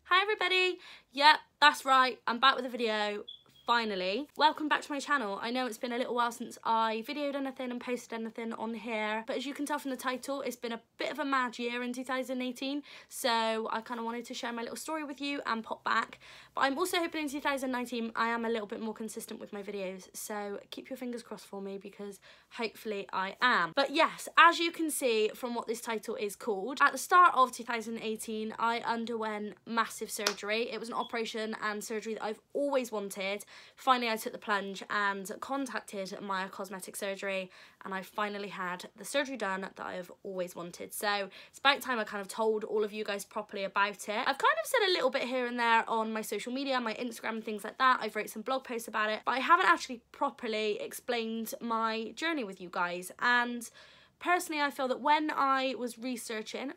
Hi everybody! Yep, that's right, I'm back with a video, finally. Welcome back to my channel. I know it's been a little while since I videoed anything and posted anything on here, but as you can tell from the title, it's been a bit of a mad year in 2018, so I kind of wanted to share my little story with you and pop back. But I'm also hoping in 2019 I am a little bit more consistent with my videos, so keep your fingers crossed for me because hopefully I am. But yes, as you can see from what this title is called, at the start of 2018 I underwent massive surgery. It was an operation and surgery that I've always wanted. Finally I took the plunge and contacted MYA cosmetic surgery, and I finally had the surgery done that I've always wanted. So it's about time I kind of told all of you guys properly about it. I've kind of said a little bit here and there on my social media, my Instagram and things like that. I've wrote some blog posts about it, but I haven't actually properly explained my journey with you guys. And personally I feel that when I was researching,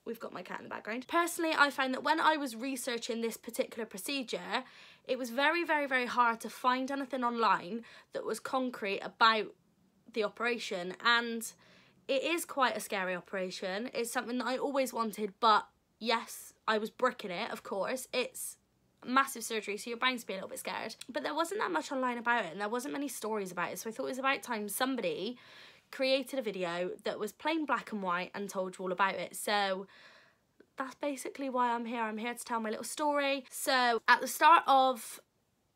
we've got my cat in the background. Personally, I found that when I was researching this particular procedure, it was very, very, very hard to find anything online that was concrete about the operation. And it is quite a scary operation. It's something that I always wanted, but yes, I was bricking it, of course. It's massive surgery, so you're bound to be a little bit scared. But there wasn't that much online about it, and there wasn't many stories about it, so I thought it was about time somebody created a video that was plain black and white and told you all about it. So that's basically why I'm here. I'm here to tell my little story. So at the start of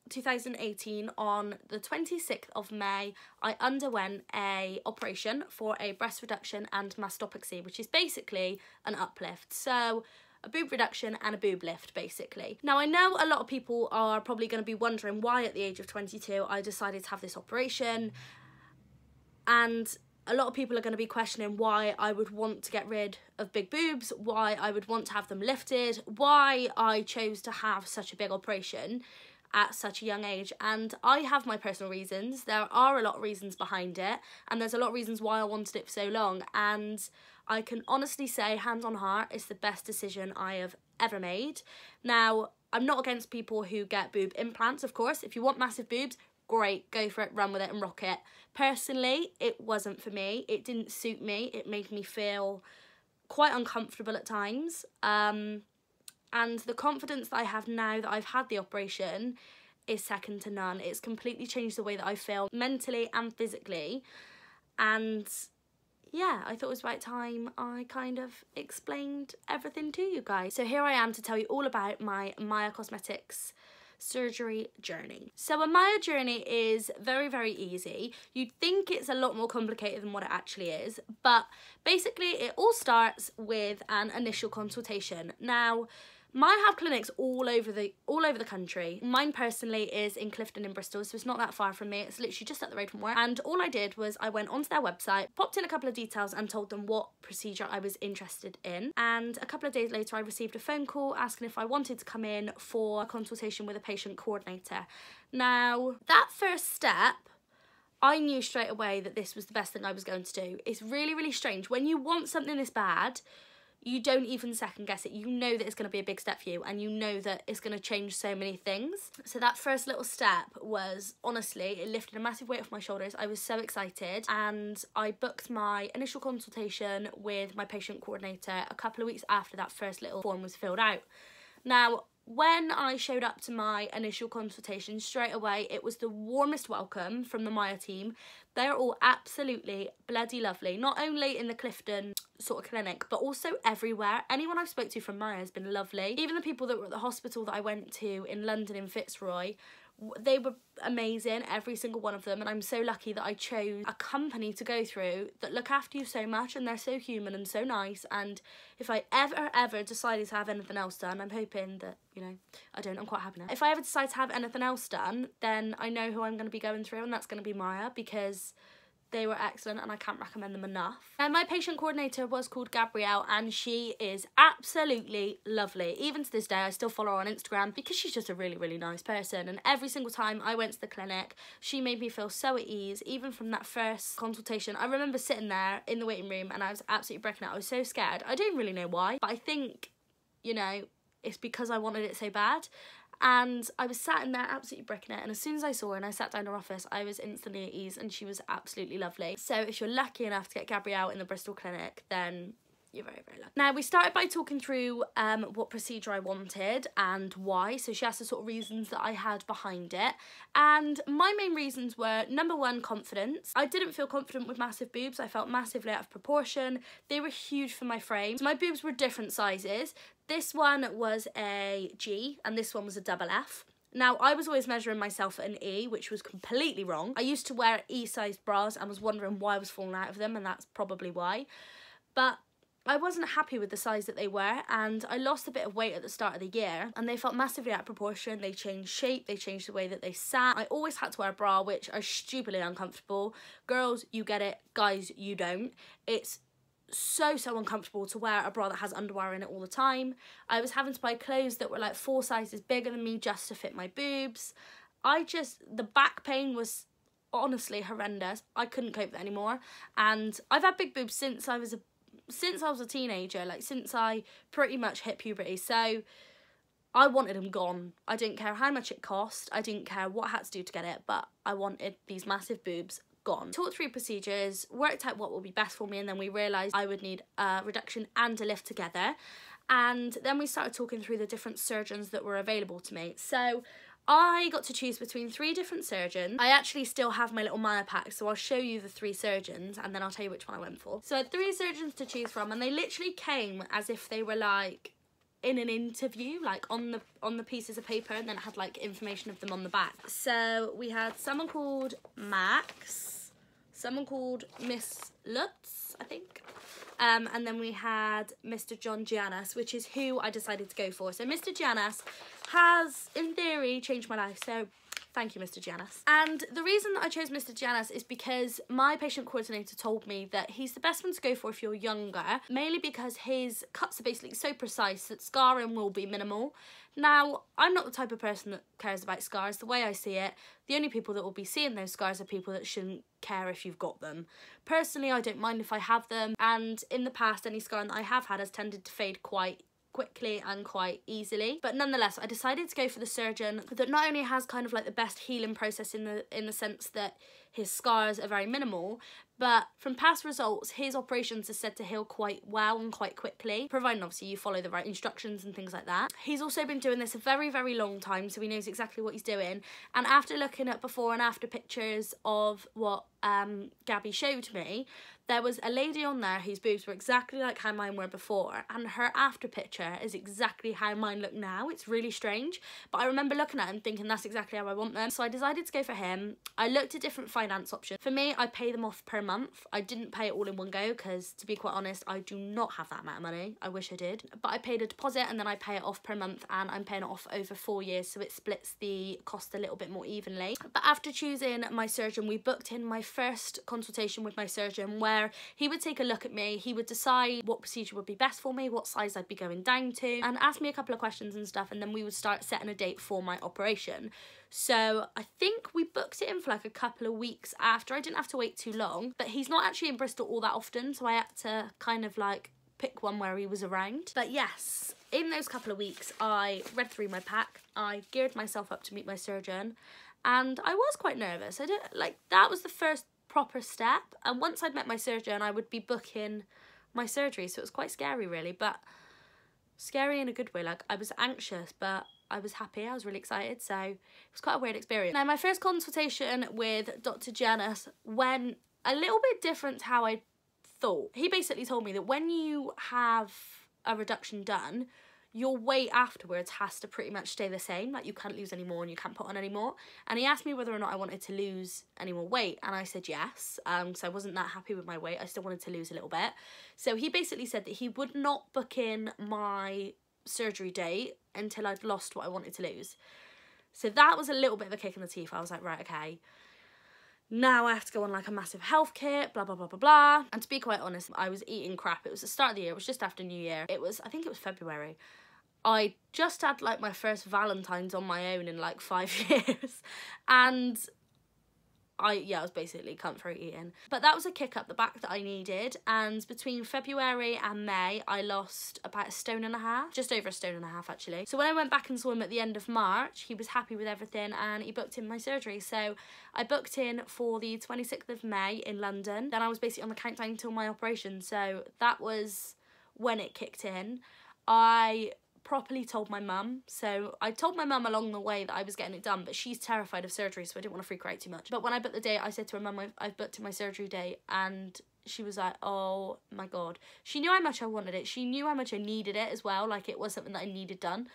2018, on the 26th of May, I underwent a operation for a breast reduction and mastopexy, which is basically an uplift. So a boob reduction and a boob lift, basically. Now, I know a lot of people are probably going to be wondering why at the age of 22 I decided to have this operation, and a lot of people are going to be questioning why I would want to get rid of big boobs, why I would want to have them lifted, why I chose to have such a big operation at such a young age. And I have my personal reasons. There are a lot of reasons behind it, and there's a lot of reasons why I wanted it for so long. And I can honestly say, hand on heart, it's the best decision I have ever made. Now, I'm not against people who get boob implants, of course. If you want massive boobs, great, go for it, run with it and rock it. Personally, it wasn't for me. It didn't suit me. It made me feel quite uncomfortable at times. And the confidence that I have now that I've had the operation is second to none. It's completely changed the way that I feel mentally and physically. And yeah, I thought it was about time I kind of explained everything to you guys. So here I am to tell you all about my MYA Cosmetics surgery journey. So a MYA journey is very, very easy. You'd think it's a lot more complicated than what it actually is, but basically it all starts with an initial consultation. Now, MYA have clinics all over the country. Mine personally is in Clifton in Bristol, so it's not that far from me. It's literally just up the road from work. And all I did was I went onto their website, popped in a couple of details and told them what procedure I was interested in. And a couple of days later I received a phone call asking if I wanted to come in for a consultation with a patient coordinator. Now, that first step, I knew straight away that this was the best thing I was going to do. It's really, really strange. When you want something this bad, you don't even second guess it. You know that it's going to be a big step for you, and you know that it's going to change so many things. So that first little step was, honestly, it lifted a massive weight off my shoulders. I was so excited, and I booked my initial consultation with my patient coordinator a couple of weeks after that first little form was filled out. Now, when I showed up to my initial consultation, straight away it was the warmest welcome from the MYA team. They're all absolutely bloody lovely, not only in the Clifton sort of clinic, but also everywhere. Anyone I've spoke to from MYA has been lovely. Even the people that were at the hospital that I went to in London in Fitzroy, they were amazing, every single one of them, and I'm so lucky that I chose a company to go through that look after you so much, and they're so human and so nice. And if I ever decided to have anything else done, I'm hoping that, you know, I don't, I'm quite happy now. If I ever decide to have anything else done, then I know who I'm going to be going through, and that's going to be MYA, because they were excellent and I can't recommend them enough. And my patient coordinator was called Gabrielle, and she is absolutely lovely. Even to this day, I still follow her on Instagram because she's just a really, really nice person. And every single time I went to the clinic, she made me feel so at ease. Even from that first consultation, I remember sitting there in the waiting room and I was absolutely breaking out. I was so scared. I don't really know why, but I think, you know, it's because I wanted it so bad. And I was sat in there absolutely bricking it, and as soon as I saw her and I sat down in her office, I was instantly at ease, and she was absolutely lovely. So if you're lucky enough to get Gabrielle in the Bristol clinic, then you're very, very lucky. Now, we started by talking through what procedure I wanted and why. So she asked the sort of reasons that I had behind it. And my main reasons were, number one, confidence. I didn't feel confident with massive boobs. I felt massively out of proportion. They were huge for my frame. So my boobs were different sizes. This one was a G and this one was a double F. Now, I was always measuring myself at an E, which was completely wrong. I used to wear E-sized bras and was wondering why I was falling out of them, and that's probably why. But I wasn't happy with the size that they were, and I lost a bit of weight at the start of the year, and they felt massively out of proportion. They changed shape, they changed the way that they sat. I always had to wear a bra, which are stupidly uncomfortable. Girls, you get it. Guys, you don't. It's so uncomfortable to wear a bra that has underwear in it all the time. I was having to buy clothes that were like 4 sizes bigger than me just to fit my boobs. The back pain was honestly horrendous. I couldn't cope with it anymore, and I've had big boobs since I was a teenager, like since I pretty much hit puberty. So I wanted them gone. I didn't care how much it cost. I didn't care what I had to do to get it, but I wanted these massive boobs gone. Talked through procedures, worked out what would be best for me, and then we realised I would need a reduction and a lift together. And then we started talking through the different surgeons that were available to me. So I got to choose between 3 different surgeons. I actually still have my little MYA pack, so I'll show you the 3 surgeons and then I'll tell you which one I went for. So I had 3 surgeons to choose from, and they literally came as if they were like in an interview, like on the pieces of paper, and then it had like information of them on the back. So we had someone called Max, someone called Miss Lutz, I think, and then we had Mr. John Giannis, which is who I decided to go for. So Mr. Giannis has, in theory, changed my life, so thank you, Mr. Giannis. And the reason that I chose Mr. Giannis is because my patient coordinator told me that he's the best one to go for if you're younger, mainly because his cuts are basically so precise that scarring will be minimal. Now, I'm not the type of person that cares about scars. The way I see it, the only people that will be seeing those scars are people that shouldn't care if you've got them. Personally, I don't mind if I have them, and in the past, any scarring that I have had has tended to fade quite quickly and quite easily. But nonetheless, I decided to go for the surgeon that not only has kind of like the best healing process in the sense that his scars are very minimal, but from past results, his operations are said to heal quite well and quite quickly, providing obviously you follow the right instructions and things like that. He's also been doing this a very, very long time, so he knows exactly what he's doing. And after looking at before and after pictures of what Gabby showed me, there was a lady on there whose boobs were exactly like how mine were before, and her after picture is exactly how mine look now. It's really strange, but I remember looking at him thinking that's exactly how I want them. So I decided to go for him. I looked at different finance options. For me, I pay them off per month. I didn't pay it all in one go because, to be quite honest, I do not have that amount of money. I wish I did. But I paid a deposit and then I pay it off per month, and I'm paying it off over 4 years, so it splits the cost a little bit more evenly. But after choosing my surgeon, we booked in my first consultation with my surgeon, where he would take a look at me, he would decide what procedure would be best for me, what size I'd be going down to, and ask me a couple of questions and stuff, and then we would start setting a date for my operation. So I think we booked it in for like a couple of weeks after. I didn't have to wait too long, but he's not actually in Bristol all that often, so I had to kind of like pick one where he was around. But yes, in those couple of weeks, I read through my pack, I geared myself up to meet my surgeon, and I was quite nervous. That was the first proper step, and once I'd met my surgeon, I would be booking my surgery, so it was quite scary really, but scary in a good way. Like, I was anxious, but I was happy, I was really excited, so it was quite a weird experience. Now, my first consultation with Dr. Giannis went a little bit different to how I thought. He basically told me that when you have a reduction done, your weight afterwards has to pretty much stay the same. Like, you can't lose any more and you can't put on any more. And he asked me whether or not I wanted to lose any more weight, and I said yes, because I wasn't that happy with my weight. I still wanted to lose a little bit. So he basically said that he would not book in my surgery date until I'd lost what I wanted to lose. So that was a little bit of a kick in the teeth. I was like, right, okay, now I have to go on like a massive health kit, blah, blah, blah, blah, blah. And to be quite honest, I was eating crap. It was the start of the year. It was just after New Year. I think it was February. I just had like my first Valentine's on my own in like 5 years. And I was basically comfort eating. But that was a kick up the back that I needed. And between February and May, I lost about 1.5 stone, just over 1.5 stone actually. So when I went back and saw him at the end of March, he was happy with everything and he booked in my surgery. So I booked in for the 26th of May in London. Then I was basically on the countdown till my operation. So that was when it kicked in, I properly told my mum. So I told my mum along the way that I was getting it done, but she's terrified of surgery, so I didn't want to freak her out too much. But when I booked the date, I said to her, Mum, I've booked my surgery date, and she was like, oh my God. She knew how much I wanted it. She knew how much I needed it as well. Like, it was something that I needed done.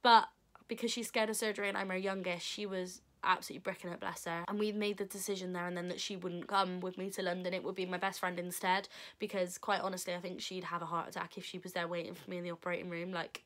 But because she's scared of surgery and I'm her youngest, she was absolutely bricking it, bless her. And we made the decision there and then that she wouldn't come with me to London. It would be my best friend instead, because quite honestly, I think she'd have a heart attack if she was there waiting for me in the operating room. Like,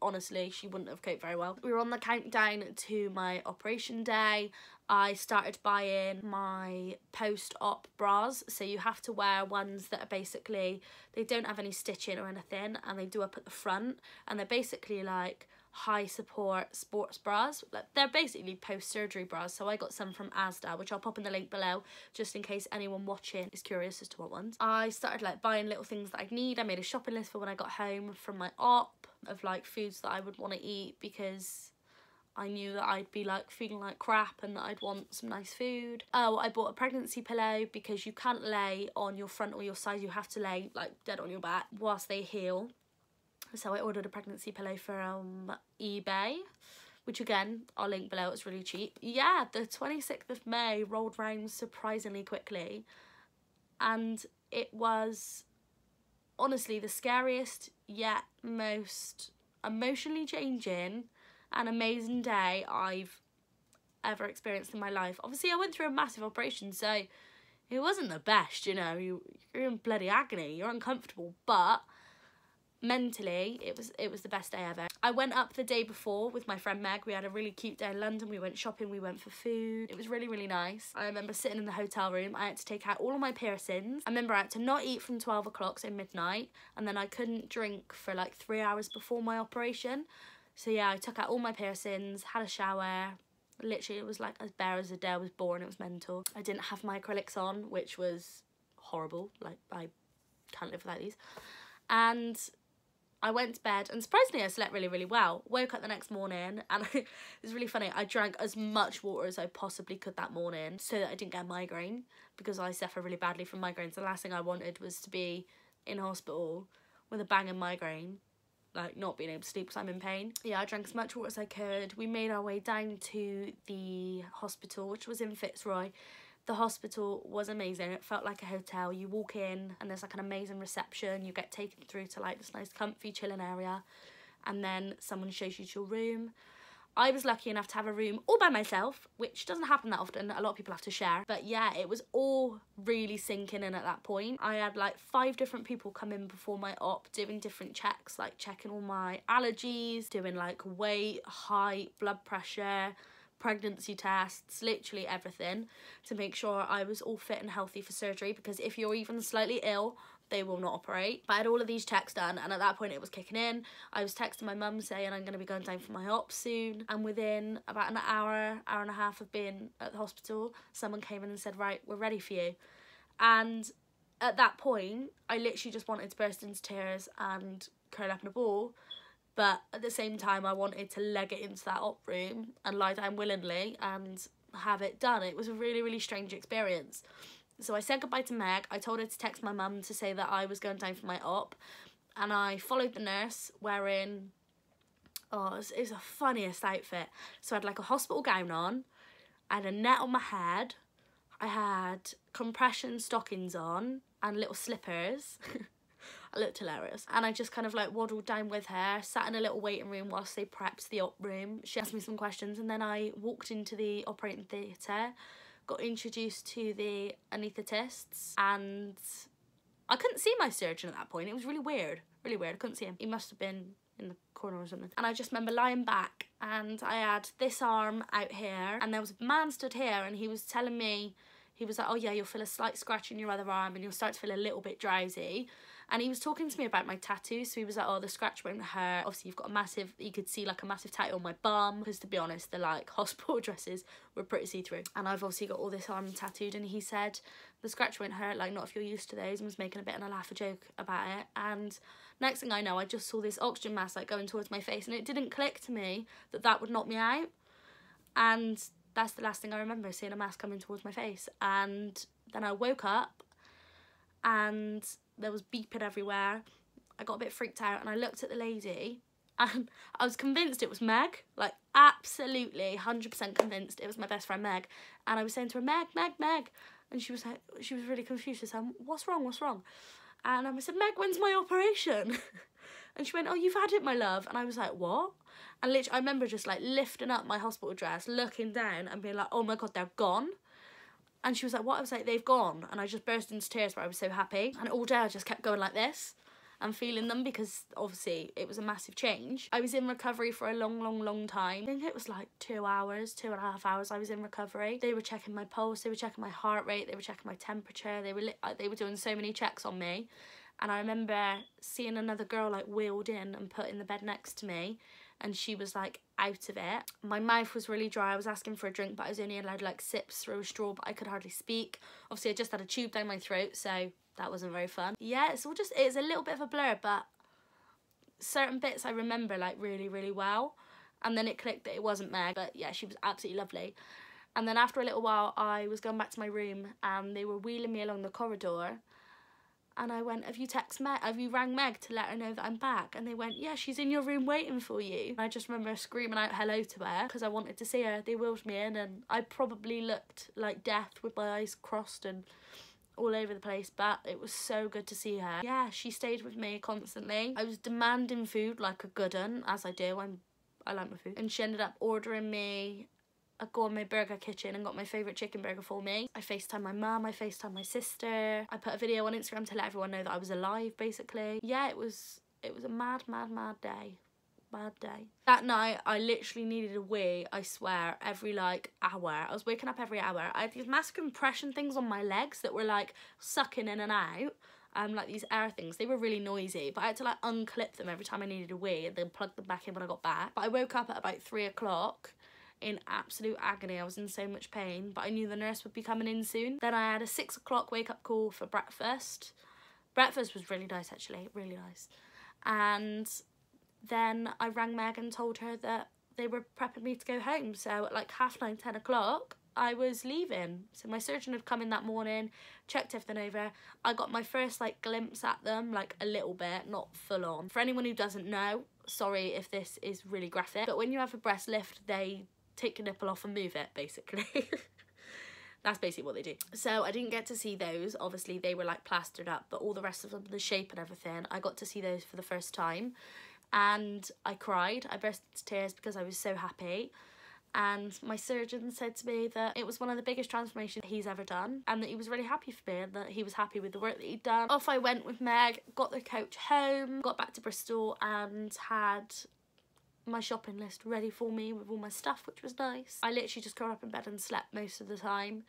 honestly, she wouldn't have coped very well. We were on the countdown to my operation day. I started buying my post-op bras. So you have to wear ones that are basically, they don't have any stitching or anything, and they do up at the front, and they're basically like high support sports bras. Like, they're basically post-surgery bras. So I got some from Asda, which I'll pop in the link below just in case anyone watching is curious as to what ones. I started like buying little things that I'd need. I made a shopping list for when I got home from my op of like foods that I would want to eat, because I knew that I'd be like feeling like crap and that I'd want some nice food. Oh, I bought a pregnancy pillow because you can't lay on your front or your side. You have to lay like dead on your back whilst they heal. So I ordered a pregnancy pillow from eBay, which again, I'll link below. It's really cheap. Yeah, the 26th of May rolled round surprisingly quickly, and it was honestly the scariest yet most emotionally changing and amazing day I've ever experienced in my life. Obviously, I went through a massive operation, so it wasn't the best, you know. You're in bloody agony, you're uncomfortable, but mentally it was the best day ever. I went up the day before with my friend Meg. We had a really cute day in London. We went shopping, we went for food. It was really, really nice. I remember sitting in the hotel room. I had to take out all of my piercings. I remember I had to not eat from 12 o'clock, so midnight, and then I couldn't drink for like 3 hours before my operation. So yeah, I took out all my piercings, had a shower. Literally, it was like as bare as the day I was born. It was mental. I didn't have my acrylics on, which was horrible. Like, I can't live without these. And I went to bed, and surprisingly I slept really, really well. Woke up the next morning, and it was really funny. I drank as much water as I possibly could that morning so that I didn't get a migraine, because I suffer really badly from migraines. The last thing I wanted was to be in hospital with a banging migraine, like not being able to sleep because I'm in pain. Yeah, I drank as much water as I could. We made our way down to the hospital, which was in Fitzroy. The hospital was amazing. It felt like a hotel. You walk in and there's like an amazing reception. You get taken through to like this nice comfy chilling area, and then someone shows you to your room. I was lucky enough to have a room all by myself, which doesn't happen that often. A lot of people have to share. But yeah, it was all really sinking in at that point. I had like 5 different people come in before my op doing different checks, like checking all my allergies, doing like weight, height, blood pressure, pregnancy tests, literally everything, to make sure I was all fit and healthy for surgery, because if you're even slightly ill, they will not operate. But I had all of these checks done, and at that point it was kicking in. I was texting my mum saying I'm going to be going down for my op soon, and within about an hour and a half of being at the hospital, someone came in and said, right, we're ready for you. And at that point I literally just wanted to burst into tears and curl up in a ball. But at the same time, I wanted to leg it into that op room and lie down willingly and have it done. It was a really, really strange experience. So I said goodbye to Meg. I told her to text my mum to say that I was going down for my op. And I followed the nurse wearing, oh, it was the funniest outfit. So I had like a hospital gown on. I had a net on my head. I had compression stockings on and little slippers. I looked hilarious. And I just kind of like waddled down with her, sat in a little waiting room whilst they prepped the op room. She asked me some questions, and then I walked into the operating theatre, got introduced to the anaesthetists, and I couldn't see my surgeon at that point. It was really weird, really weird. I couldn't see him. He must have been in the corner or something. And I just remember lying back, and I had this arm out here, and there was a man stood here, and he was telling me, he was like, oh yeah, you'll feel a slight scratch in your other arm and you'll start to feel a little bit drowsy. And he was talking to me about my tattoo, so he was like, oh, the scratch won't hurt. Obviously, you've got a massive, you could see like a massive tattoo on my bum, because to be honest, the like hospital dresses were pretty see-through. And I've obviously got all this arm tattooed, and he said, the scratch won't hurt, like not if you're used to those, and was making a bit of a laugh, a joke about it. And next thing I know, I just saw this oxygen mask like going towards my face, and it didn't click to me that that would knock me out. And that's the last thing I remember, seeing a mask coming towards my face. And then I woke up, and there was beeping everywhere. I got a bit freaked out and I looked at the lady and I was convinced it was Meg, like absolutely 100% convinced it was my best friend Meg. And I was saying to her, Meg, Meg, Meg. And she was like, she was really confused. She said, what's wrong, what's wrong? And I said, Meg, when's my operation? And she went, oh, you've had it, my love. And I was like, what? And literally, I remember just like lifting up my hospital dress, looking down and being like, oh my God, they're gone. And she was like, what? I was like, they've gone. And I just burst into tears, but I was so happy. And all day I just kept going like this and feeling them, because obviously it was a massive change. I was in recovery for a long time. I think it was like 2 hours, 2.5 hours I was in recovery. They were checking my pulse, they were checking my heart rate, they were checking my temperature, they were doing so many checks on me. And I remember seeing another girl like wheeled in and put in the bed next to me, and she was like out of it. My mouth was really dry. I was asking for a drink, but I was only allowed like sips through a straw, but I could hardly speak. Obviously I just had a tube down my throat, so that wasn't very fun. Yeah, it's a little bit of a blur, but certain bits I remember like really well. And then it clicked that it wasn't Meg, but yeah, she was absolutely lovely. And then after a little while, I was going back to my room and they were wheeling me along the corridor. And I went, have you rang Meg to let her know that I'm back? And they went, yeah, she's in your room waiting for you. And I just remember screaming out hello to her because I wanted to see her. They wheeled me in and I probably looked like death with my eyes crossed and all over the place, but it was so good to see her. Yeah, she stayed with me constantly. I was demanding food like a good un, as I do. I like my food. And she ended up ordering me a gourmet burger kitchen and got my favourite chicken burger for me. I FaceTimed my mum, I FaceTimed my sister. I put a video on Instagram to let everyone know that I was alive, basically. Yeah, it was a mad day. Bad day. That night, I literally needed a wee, I swear, every like hour. I was waking up every hour. I had these massive compression things on my legs that were like sucking in and out. Like these air things. They were really noisy, but I had to like unclip them every time I needed a wee and then plug them back in when I got back. But I woke up at about 3 o'clock in absolute agony. I was in so much pain, but I knew the nurse would be coming in soon. Then I had a 6 o'clock wake up call for breakfast. Breakfast was really nice, actually, really nice. And then I rang Meg and told her that they were prepping me to go home. So at like 9:30, 10 o'clock, I was leaving. So my surgeon had come in that morning, checked everything over. I got my first like glimpse at them, like a little bit, not full on. For anyone who doesn't know, sorry if this is really graphic, but when you have a breast lift, they take your nipple off and move it, basically. That's basically what they do. So I didn't get to see those. Obviously, they were like plastered up, but all the rest of them, the shape and everything, I got to see those for the first time. And I cried. I burst into tears because I was so happy. And my surgeon said to me that it was one of the biggest transformations he's ever done, and that he was really happy for me and that he was happy with the work that he'd done. Off I went with Meg, got the coach home, got back to Bristol and had my shopping list ready for me with all my stuff, which was nice. I literally just got up in bed and slept most of the time.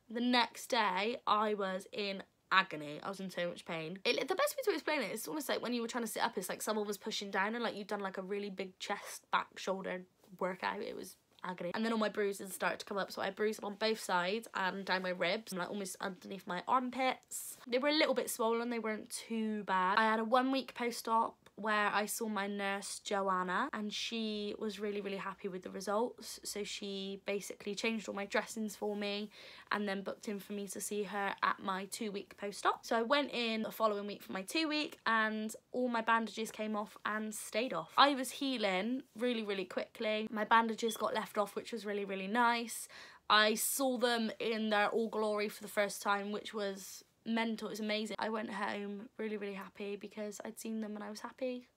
The next day I was in agony. I was in so much pain. The best way to explain it is almost like when you were trying to sit up, it's like someone was pushing down and like you'd done like a really big chest, back, shoulder workout. It was agony. And then all my bruises started to come up, so I had bruises on both sides and down my ribs, like almost underneath my armpits. They were a little bit swollen, they weren't too bad. I had a 1 week post-op where I saw my nurse Joanna, and she was really happy with the results. So she basically changed all my dressings for me and then booked in for me to see her at my 2 week post-op. So I went in the following week for my 2 week and all my bandages came off and stayed off. I was healing really quickly. My bandages got left off, which was really nice. I saw them in their all glory for the first time, which was mental. It was amazing. I went home really happy because I'd seen them and I was happy.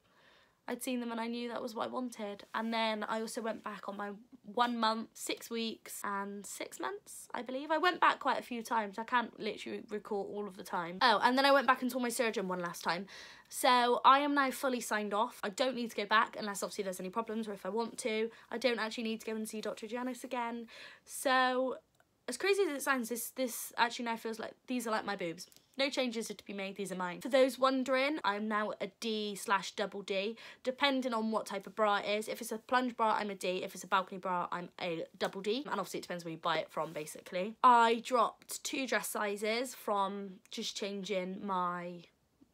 I'd seen them and I knew that was what I wanted. And then I also went back on my 1 month, 6 weeks and 6 months, I believe. I went back quite a few times. I can't literally recall all of the time. Oh, and then I went back and saw my surgeon one last time. So I am now fully signed off. I don't need to go back unless obviously there's any problems, or if I want to. I don't actually need to go and see Dr. Giannis again. So as crazy as it sounds, this actually now feels like these are like my boobs. No changes are to be made, these are mine. For those wondering, I'm now a D/double D, depending on what type of bra it is. If it's a plunge bra, I'm a D. If it's a balcony bra, I'm a double D. And obviously it depends where you buy it from, basically. I dropped 2 dress sizes from just changing my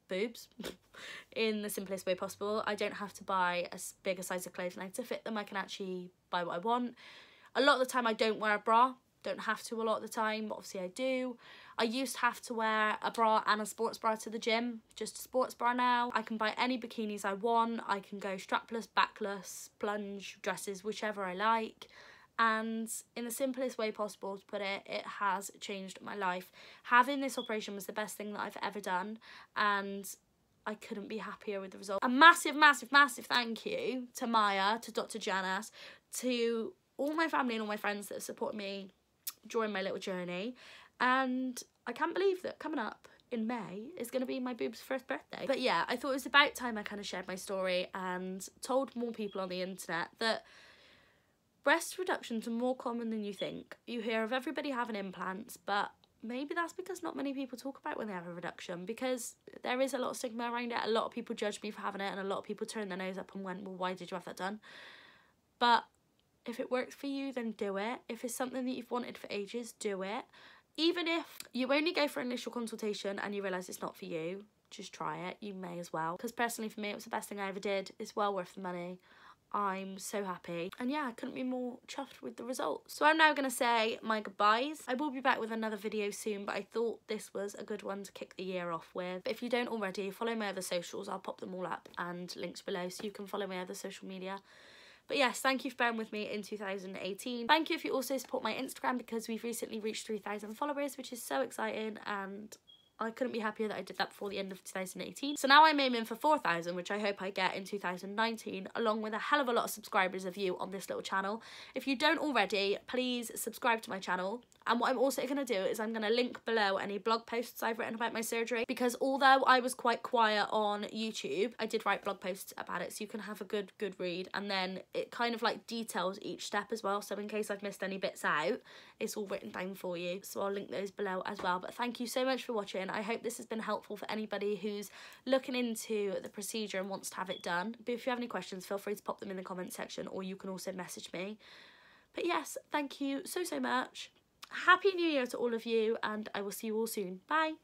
boobs in the simplest way possible. I don't have to buy as big a size of clothes now to fit them. I can actually buy what I want. A lot of the time I don't wear a bra. Don't have to a lot of the time, but obviously I do. I used to have to wear a bra and a sports bra to the gym, just a sports bra now. I can buy any bikinis I want. I can go strapless, backless, plunge dresses, whichever I like. And in the simplest way possible to put it, it has changed my life. Having this operation was the best thing that I've ever done, and I couldn't be happier with the result. A massive, massive, massive thank you to Maya, to Dr. Janice, to all my family and all my friends that have supported me during my little journey. And I can't believe that coming up in May is going to be my boob's first birthday. But yeah, I thought it was about time I kind of shared my story and told more people on the internet that breast reductions are more common than you think. You hear of everybody having implants, but maybe that's because not many people talk about when they have a reduction, because there is a lot of stigma around it. A lot of people judge me for having it, and a lot of people turn their nose up and went, well, why did you have that done? But if it works for you, then do it. If it's something that you've wanted for ages, do it. Even if you only go for an initial consultation and you realise it's not for you, just try it. You may as well. Because personally for me, it was the best thing I ever did. It's well worth the money. I'm so happy. And yeah, I couldn't be more chuffed with the results. So I'm now going to say my goodbyes. I will be back with another video soon, but I thought this was a good one to kick the year off with. If you don't already, follow my other socials. I'll pop them all up and links below so you can follow my other social media. But yes, thank you for bearing with me in 2018. Thank you if you also support my Instagram, because we've recently reached 3,000 followers, which is so exciting, and I couldn't be happier that I did that before the end of 2018. So now I'm aiming for 4,000, which I hope I get in 2019, along with a hell of a lot of subscribers of you on this little channel. If you don't already, please subscribe to my channel. And what I'm also going to do is I'm going to link below any blog posts I've written about my surgery, because although I was quite quiet on YouTube, I did write blog posts about it, so you can have a good read. And then it kind of like details each step as well, so in case I've missed any bits out, it's all written down for you. So I'll link those below as well. But thank you so much for watching. I hope this has been helpful for anybody who's looking into the procedure and wants to have it done. But if you have any questions, feel free to pop them in the comment section, or you can also message me. But yes, thank you so much. Happy New Year to all of you, and I will see you all soon. Bye.